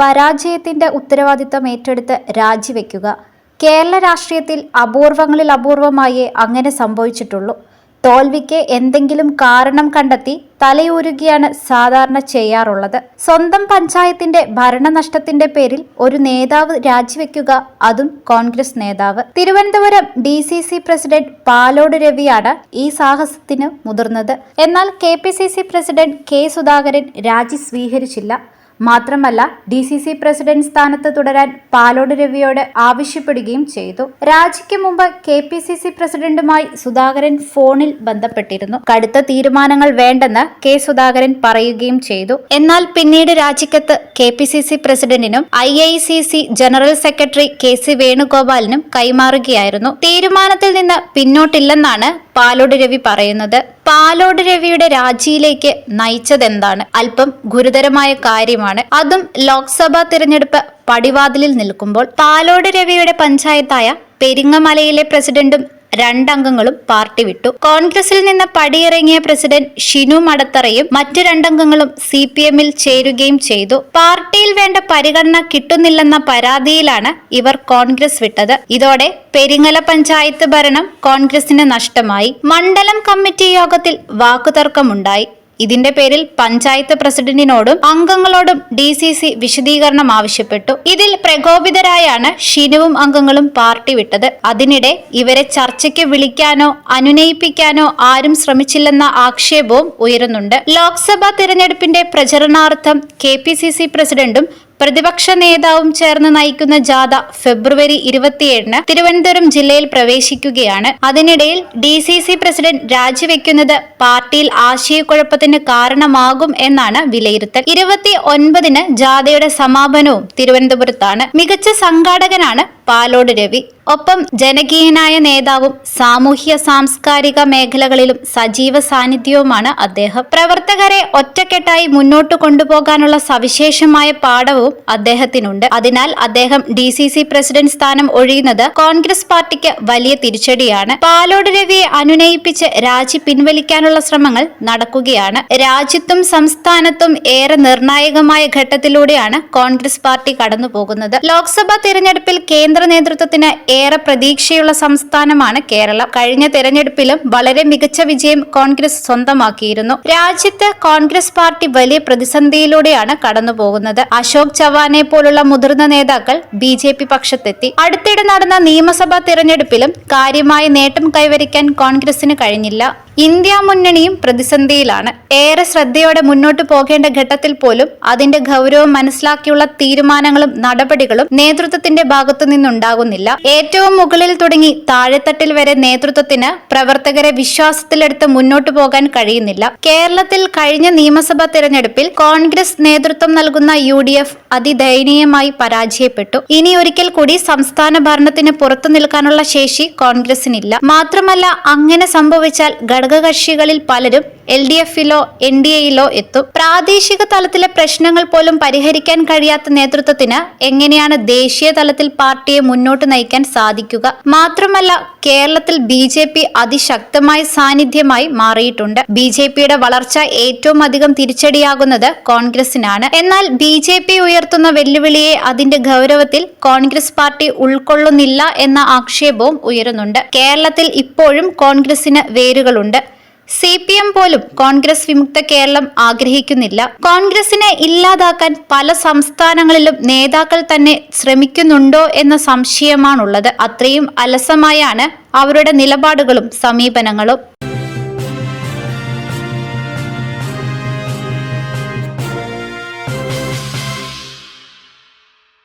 പരാജയത്തിന്റെ ഉത്തരവാദിത്തം ഏറ്റെടുത്ത് രാജിവെക്കുക. കേരള രാഷ്ട്രീയത്തിൽ അപൂർവങ്ങളിൽ അപൂർവമായേ അങ്ങനെ സംഭവിച്ചിട്ടുള്ളൂ. തോൽവിക്ക് എന്തെങ്കിലും കാരണം കണ്ടെത്തി തലയൂരുകയാണ് സാധാരണ ചെയ്യാറുള്ളത്. സ്വന്തം പഞ്ചായത്തിന്റെ ഭരണനഷ്ടത്തിന്റെ പേരിൽ ഒരു നേതാവ് രാജിവെക്കുക, അതും കോൺഗ്രസ് നേതാവ്. തിരുവനന്തപുരം DCC പ്രസിഡന്റ് പാലോട് രവിയാണ് ഈ സാഹസത്തിന് മുതിർന്നത്. എന്നാൽ KPCC പ്രസിഡന്റ് K സുധാകരൻ രാജി സ്വീകരിച്ചില്ല. മാത്രമല്ല, DCC പ്രസിഡന്റ് സ്ഥാനത്ത് തുടരാൻ പാലോട് രവിയോട് ആവശ്യപ്പെടുകയും ചെയ്തു. രാജിക്ക് മുമ്പ് KPCC പ്രസിഡന്റുമായി സുധാകരൻ ഫോണിൽ ബന്ധപ്പെട്ടിരുന്നു. കടുത്ത തീരുമാനങ്ങൾ വേണ്ടെന്ന് K സുധാകരൻ പറയുകയും ചെയ്തു. എന്നാൽ പിന്നീട് രാജിക്കത്ത് KPCC പ്രസിഡന്റിനും IICC general secretary KC വേണുഗോപാലിനും കൈമാറുകയായിരുന്നു. തീരുമാനത്തിൽ നിന്ന് പിന്നോട്ടില്ലെന്നാണ് പാലോട് രവി പറയുന്നത്. പാലോട് രവിയുടെ രാജിയിലേക്ക് നയിച്ചതെന്താണ്? അല്പം ഗുരുതരമായ കാര്യമാണ്. അതും ലോക്സഭാ തിരഞ്ഞെടുപ്പ് പടിവാതിലിൽ നിൽക്കുമ്പോൾ. പാലോട് രവിയുടെ പഞ്ചായത്തായ പെരിങ്ങമലയിലെ പ്രസിഡന്റും 2 അംഗങ്ങളും പാർട്ടി വിട്ടു. കോൺഗ്രസിൽ നിന്ന് പടിയിറങ്ങിയ പ്രസിഡന്റ് ഷിനു മടത്തറയും മറ്റ് 2 അംഗങ്ങളും CPM-ൽ ചേരുകയും ചെയ്തു. പാർട്ടിയിൽ വേണ്ട പരിഗണന കിട്ടുന്നില്ലെന്ന പരാതിയിലാണ് ഇവർ കോൺഗ്രസ് വിട്ടത്. ഇതോടെ പെരിങ്ങല പഞ്ചായത്ത് ഭരണം കോൺഗ്രസിന് നഷ്ടമായി. മണ്ഡലം കമ്മിറ്റി യോഗത്തിൽ വാക്കുതർക്കമുണ്ടായി. ഇതിന്റെ പേരിൽ പഞ്ചായത്ത് പ്രസിഡന്റിനോടും അംഗങ്ങളോടും DCC വിശദീകരണം ആവശ്യപ്പെട്ടു. ഇതിൽ പ്രകോപിതരായാണ് ഷിനുവും അംഗങ്ങളും പാർട്ടി വിട്ടത്. അതിനിടെ ഇവരെ ചർച്ചയ്ക്ക് വിളിക്കാനോ അനുനയിപ്പിക്കാനോ ആരും ശ്രമിച്ചില്ലെന്ന ആക്ഷേപവും ഉയരുന്നുണ്ട്. ലോക്സഭാ തിരഞ്ഞെടുപ്പിന്റെ പ്രചരണാർത്ഥം KPCC പ്രസിഡന്റും പ്രതിപക്ഷ നേതാവും ചേർന്ന് നയിക്കുന്ന ജാഥ ഫെബ്രുവരി 27-ന് തിരുവനന്തപുരം ജില്ലയിൽ പ്രവേശിക്കുകയാണ്. അതിനിടയിൽ DCC പ്രസിഡന്റ് രാജിവെക്കുന്നത് പാർട്ടിയിൽ ആശയക്കുഴപ്പത്തിന് കാരണമാകും എന്നാണ് വിലയിരുത്തൽ. 29-ന് ജാഥയുടെ സമാപനവും തിരുവനന്തപുരത്താണ്. മികച്ച സംഘാടകനാണ് പാലോട് രവി. ഒപ്പം ജനകീയനായ നേതാവും സാമൂഹ്യ സാംസ്കാരിക മേഖലകളിലും സജീവ സാന്നിധ്യവുമാണ് അദ്ദേഹം. പ്രവർത്തകരെ ഒറ്റക്കെട്ടായി മുന്നോട്ട് കൊണ്ടുപോകാനുള്ള സവിശേഷമായ പാഠവും അദ്ദേഹത്തിനുണ്ട്. അതിനാൽ അദ്ദേഹം DCC പ്രസിഡന്റ് സ്ഥാനം ഒഴിയുന്നത് കോൺഗ്രസ് പാർട്ടിക്ക് വലിയ തിരിച്ചടിയാണ്. പാലോട് രവിയെ അനുനയിപ്പിച്ച് രാജി പിൻവലിക്കാനുള്ള ശ്രമങ്ങൾ നടക്കുകയാണ്. രാജ്യത്തും സംസ്ഥാനത്തും ഏറെ നിർണായകമായ ഘട്ടത്തിലൂടെയാണ് കോൺഗ്രസ് പാർട്ടി കടന്നുപോകുന്നത്. ലോക്സഭാ തിരഞ്ഞെടുപ്പിൽ കേന്ദ്ര നേതൃത്വത്തിന് ഏറെ പ്രതീക്ഷയുള്ള സംസ്ഥാനമാണ് കേരളം. കഴിഞ്ഞ തെരഞ്ഞെടുപ്പിലും വളരെ മികച്ച വിജയം കോൺഗ്രസ് സ്വന്തമാക്കിയിരുന്നു. രാജ്യത്ത് കോൺഗ്രസ് പാർട്ടി വലിയ പ്രതിസന്ധിയിലൂടെയാണ് കടന്നുപോകുന്നത്. അശോക് ചവാനെ പോലുള്ള മുതിർന്ന നേതാക്കൾ BJP പക്ഷത്തെത്തി. അടുത്തിടെ നടന്ന നിയമസഭാ തിരഞ്ഞെടുപ്പിലും കാര്യമായ നേട്ടം കൈവരിക്കാൻ കോൺഗ്രസിന് കഴിഞ്ഞില്ല. ഇന്ത്യ മുന്നണിയും പ്രതിസന്ധിയിലാണ്. ഏറെ ശ്രദ്ധയോടെ മുന്നോട്ട് പോകേണ്ട ഘട്ടത്തിൽ പോലും അതിന്റെ ഗൗരവം മനസ്സിലാക്കിയുള്ള തീരുമാനങ്ങളും നടപടികളും നേതൃത്വത്തിന്റെ ഭാഗത്തു നിന്നുണ്ടാകുന്നില്ല. ഏറ്റവും മുകളിൽ തുടങ്ങി താഴെത്തട്ടിൽ വരെ നേതൃത്വത്തിന് പ്രവർത്തകരെ വിശ്വാസത്തിലെടുത്ത് മുന്നോട്ടു പോകാൻ കഴിയുന്നില്ല. കേരളത്തിൽ കഴിഞ്ഞ നിയമസഭാ തിരഞ്ഞെടുപ്പിൽ കോൺഗ്രസ് നേതൃത്വം നൽകുന്ന UDF അതിദയനീയമായി പരാജയപ്പെട്ടു. ഇനി ഒരിക്കൽ കൂടി സംസ്ഥാന ഭരണത്തിന് പുറത്തു നിൽക്കാനുള്ള ശേഷി കോൺഗ്രസിനില്ല. മാത്രമല്ല, അങ്ങനെ സംഭവിച്ചാൽ ഘടകകക്ഷികളിൽ പലരും LDF-ലോ NDA-യിലോ എത്തും. പ്രാദേശിക തലത്തിലെ പ്രശ്നങ്ങൾ പോലും പരിഹരിക്കാൻ കഴിയാത്ത നേതൃത്വത്തിന് എങ്ങനെയാണ് ദേശീയ തലത്തിൽ പാർട്ടിയെ മുന്നോട്ട് നയിക്കാൻ സാധിക്കുക? മാത്രമല്ല, കേരളത്തിൽ BJP അതിശക്തമായ സാന്നിധ്യമായി മാറിയിട്ടുണ്ട്. BJP-യുടെ വളർച്ച ഏറ്റവും അധികം തിരിച്ചടിയാകുന്നത് കോൺഗ്രസിനാണ്. എന്നാൽ BJP ഉയർത്തുന്ന വെല്ലുവിളിയെ അതിന്റെ ഗൗരവത്തിൽ കോൺഗ്രസ് പാർട്ടി ഉൾക്കൊള്ളുന്നില്ല എന്ന ആക്ഷേപവും ഉയരുന്നുണ്ട്. കേരളത്തിൽ ഇപ്പോഴും കോൺഗ്രസിന് വേരുകളുണ്ട്. CPM പോലും കോൺഗ്രസ് വിമുക്ത കേരളം ആഗ്രഹിക്കുന്നില്ല. കോൺഗ്രസിനെ ഇല്ലാതാക്കാൻ പല സംസ്ഥാനങ്ങളിലും നേതാക്കൾ തന്നെ ശ്രമിക്കുന്നുണ്ടോ എന്ന സംശയമാണുള്ളത്. അത്രയും അലസമായാണ് അവരുടെ നിലപാടുകളും സമീപനങ്ങളും.